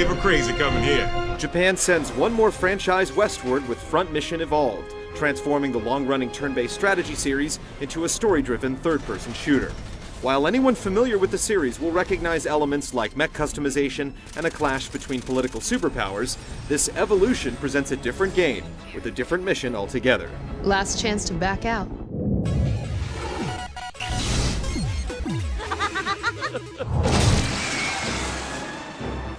wave of crazy coming here. Japan sends one more franchise westward with Front Mission Evolved, transforming the long-running turn-based strategy series into a story-driven third-person shooter. While anyone familiar with the series will recognize elements like mech customization and a clash between political superpowers, this evolution presents a different game with a different mission altogether. Last chance to back out.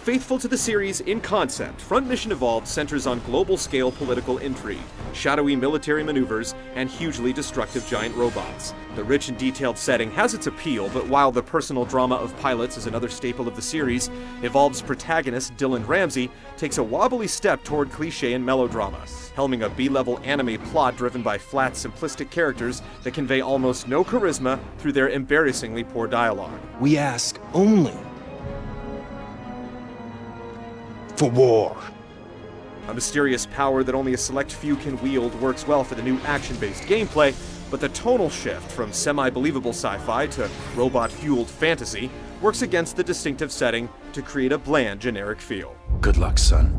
Faithful to the series in concept, Front Mission Evolved centers on global-scale political intrigue, shadowy military maneuvers, and hugely destructive giant robots. The rich and detailed setting has its appeal, but while the personal drama of pilots is another staple of the series, Evolved's protagonist, Dylan Ramsey, takes a wobbly step toward cliché and melodrama, helming a B-level anime plot driven by flat, simplistic characters that convey almost no charisma through their embarrassingly poor dialogue. We ask only for war. A mysterious power that only a select few can wield works well for the new action-based gameplay, but the tonal shift from semi-believable sci-fi to robot-fueled fantasy works against the distinctive setting to create a bland, generic feel. Good luck, son.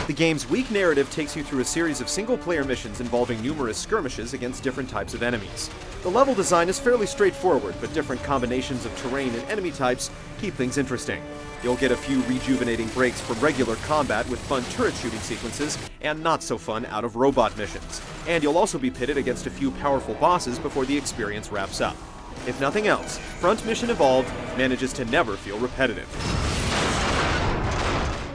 The game's weak narrative takes you through a series of single-player missions involving numerous skirmishes against different types of enemies. The level design is fairly straightforward, but different combinations of terrain and enemy types keep things interesting. You'll get a few rejuvenating breaks from regular combat with fun turret shooting sequences and not-so-fun out-of-robot missions. And you'll also be pitted against a few powerful bosses before the experience wraps up. If nothing else, Front Mission Evolved manages to never feel repetitive.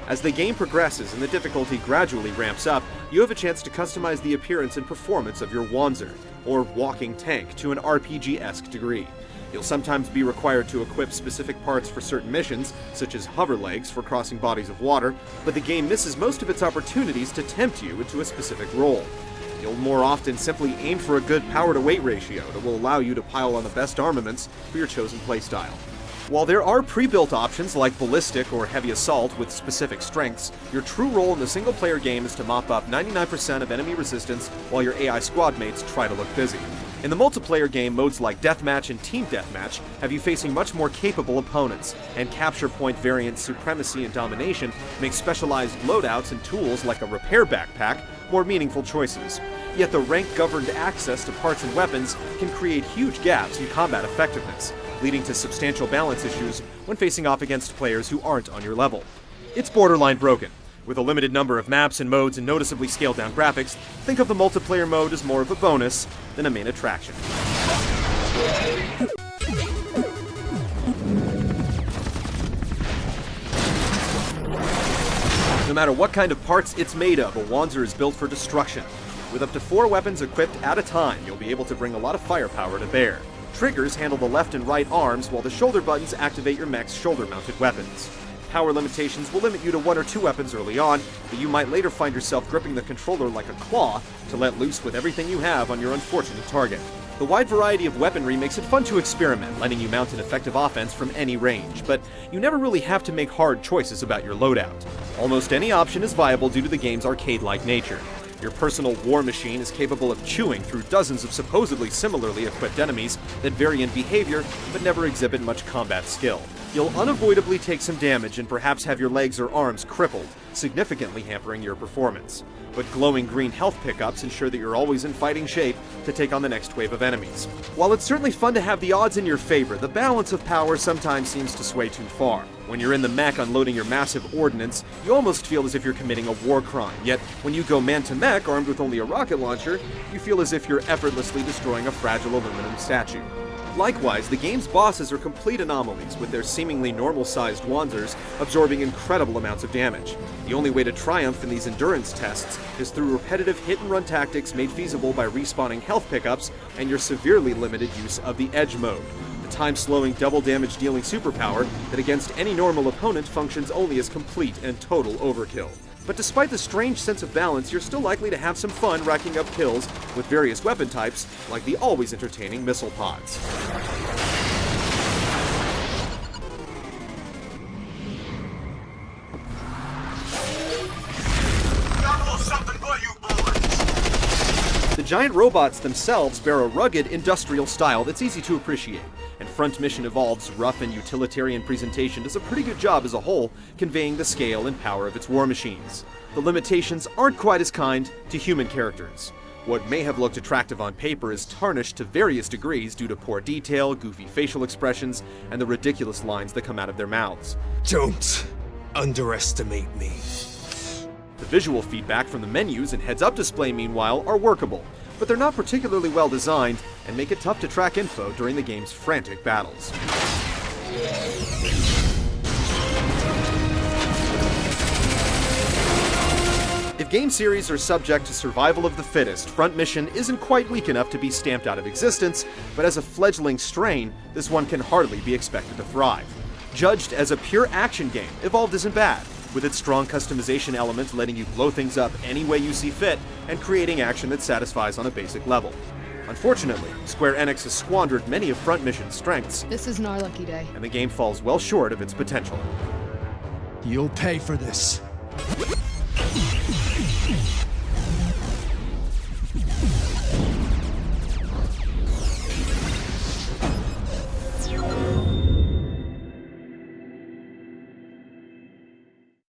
As the game progresses and the difficulty gradually ramps up, you have a chance to customize the appearance and performance of your Wanzer, or walking tank, to an RPG-esque degree. You'll sometimes be required to equip specific parts for certain missions, such as hover legs for crossing bodies of water, but the game misses most of its opportunities to tempt you into a specific role. You'll more often simply aim for a good power-to-weight ratio that will allow you to pile on the best armaments for your chosen playstyle. While there are pre-built options like ballistic or heavy assault with specific strengths, your true role in the single-player game is to mop up 99% of enemy resistance while your AI squad mates try to look busy. In the multiplayer game, modes like Deathmatch and Team Deathmatch have you facing much more capable opponents, and capture point variant supremacy and domination make specialized loadouts and tools like a repair backpack more meaningful choices. Yet the rank-governed access to parts and weapons can create huge gaps in combat effectiveness, leading to substantial balance issues when facing off against players who aren't on your level. It's borderline broken. With a limited number of maps and modes and noticeably scaled-down graphics, think of the multiplayer mode as more of a bonus than a main attraction. No matter what kind of parts it's made of, a Wanzer is built for destruction. With up to 4 weapons equipped at a time, you'll be able to bring a lot of firepower to bear. Triggers handle the left and right arms, while the shoulder buttons activate your mech's shoulder-mounted weapons. Power limitations will limit you to 1 or 2 weapons early on, but you might later find yourself gripping the controller like a claw to let loose with everything you have on your unfortunate target. The wide variety of weaponry makes it fun to experiment, letting you mount an effective offense from any range, but you never really have to make hard choices about your loadout. Almost any option is viable due to the game's arcade-like nature. Your personal war machine is capable of chewing through dozens of supposedly similarly equipped enemies that vary in behavior but never exhibit much combat skill. You'll unavoidably take some damage and perhaps have your legs or arms crippled, significantly hampering your performance. But glowing green health pickups ensure that you're always in fighting shape to take on the next wave of enemies. While it's certainly fun to have the odds in your favor, the balance of power sometimes seems to sway too far. When you're in the mech unloading your massive ordnance, you almost feel as if you're committing a war crime, yet when you go man-to-mech armed with only a rocket launcher, you feel as if you're effortlessly destroying a fragile aluminum statue. Likewise, the game's bosses are complete anomalies, with their seemingly normal-sized Wanzers absorbing incredible amounts of damage. The only way to triumph in these endurance tests is through repetitive hit-and-run tactics made feasible by respawning health pickups and your severely limited use of the Edge mode, the time-slowing double-damage dealing superpower that against any normal opponent functions only as complete and total overkill. But despite the strange sense of balance, you're still likely to have some fun racking up kills with various weapon types, like the always entertaining missile pods. The giant robots themselves bear a rugged, industrial style that's easy to appreciate, and Front Mission Evolved's rough and utilitarian presentation does a pretty good job as a whole, conveying the scale and power of its war machines. The limitations aren't quite as kind to human characters. What may have looked attractive on paper is tarnished to various degrees due to poor detail, goofy facial expressions, and the ridiculous lines that come out of their mouths. Don't underestimate me. The visual feedback from the menus and heads-up display, meanwhile, are workable, but they're not particularly well designed and make it tough to track info during the game's frantic battles. If game series are subject to survival of the fittest, Front Mission isn't quite weak enough to be stamped out of existence, but as a fledgling strain, this one can hardly be expected to thrive. Judged as a pure action game, Evolved isn't bad, with its strong customization element letting you blow things up any way you see fit and creating action that satisfies on a basic level. Unfortunately, Square Enix has squandered many of Front Mission's strengths, This isn't our lucky day. and the game falls well short of its potential. You'll pay for this.